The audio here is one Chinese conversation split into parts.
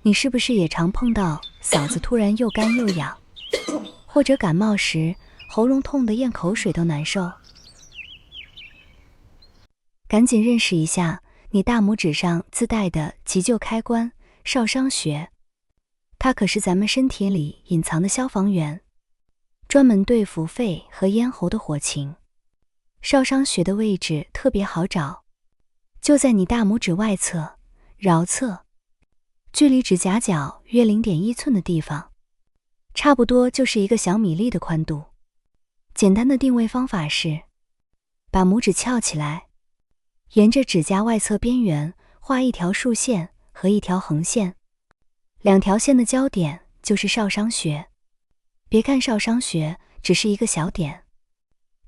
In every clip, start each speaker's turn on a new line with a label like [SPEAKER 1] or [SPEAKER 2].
[SPEAKER 1] 你是不是也常碰到嗓子突然又干又痒，或者感冒时喉咙痛得咽口水都难受？赶紧认识一下你大拇指上自带的急救开关——少商穴。它可是咱们身体里隐藏的消防员，专门对付肺和咽喉的火情。少商穴的位置特别好找，就在你大拇指外侧桡侧，距离指甲角约 0.1 寸的地方，差不多就是一个小米粒的宽度。简单的定位方法是，把拇指翘起来，沿着指甲外侧边缘画一条竖线和一条横线，两条线的交点就是少商穴。别看少商穴只是一个小点，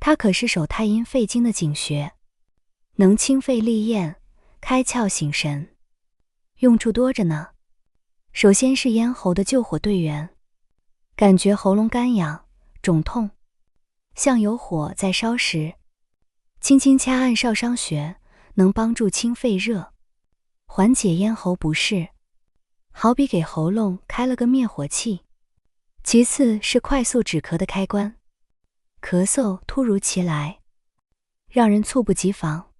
[SPEAKER 1] 它可是手太阴肺经的井穴，能清肺利咽，开窍醒神，用处多着呢。首先是咽喉的救火队员，感觉喉咙干痒、肿痛，像有火在烧时，轻轻掐按少商穴，能帮助清肺热，缓解咽喉不适，好比给喉咙开了个灭火器。其次是快速止咳的开关，咳嗽突如其来，让人猝不及防，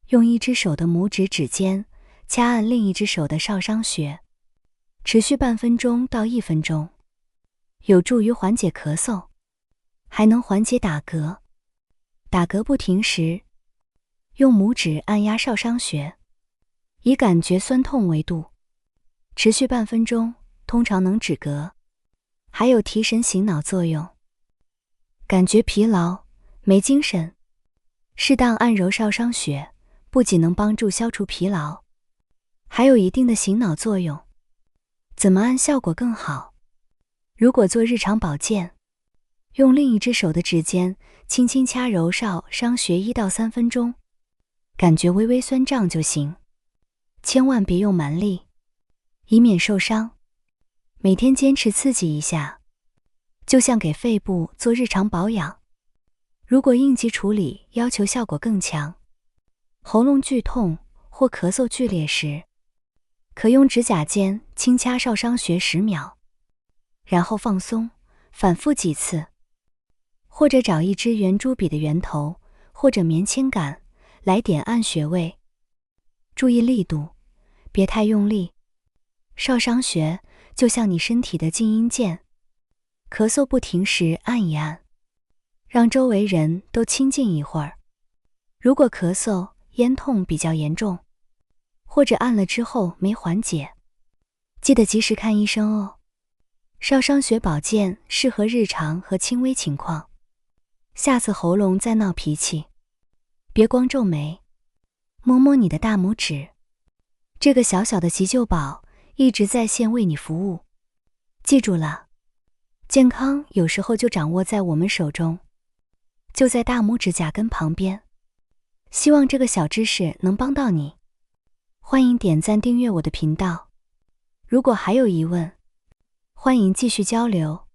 [SPEAKER 1] 用一只手的拇指指尖掐按另一只手的少商穴，持续半分钟到1分钟，有助于缓解咳嗽，还能缓解打嗝。打嗝不停时，用拇指按压少商穴，以感觉酸痛为度，持续半分钟，通常能止嗝，还有提神醒脑作用。感觉疲劳、没精神，适当按揉少商穴，不仅能帮助消除疲劳，还有一定的醒脑作用。怎么按效果更好？如果做日常保健，用另一只手的指尖轻轻掐揉少商穴1到3分钟，感觉微微酸胀就行，千万别用蛮力，以免受伤。每天坚持刺激一下，就像给肺部做日常保养。如果应急处理要求效果更强，喉咙剧痛或咳嗽剧烈时，可用指甲尖轻掐少商穴10秒，然后放松，反复几次。或者找一支圆珠笔的圆头或者棉签杆来点按穴位，注意力度，别太用力。少商穴就像你身体的静音键，咳嗽不停时按一按，让周围人都清静一会儿。如果咳嗽、咽痛比较严重，或者按了之后没缓解，记得及时看医生哦。少商穴保健适合日常和轻微情况，下次喉咙再闹脾气，别光皱眉，摸摸你的大拇指。这个小小的急救宝一直在线为你服务。记住了，健康有时候就掌握在我们手中，就在大拇指甲根旁边。希望这个小知识能帮到你。欢迎点赞订阅我的频道。如果还有疑问，欢迎继续交流。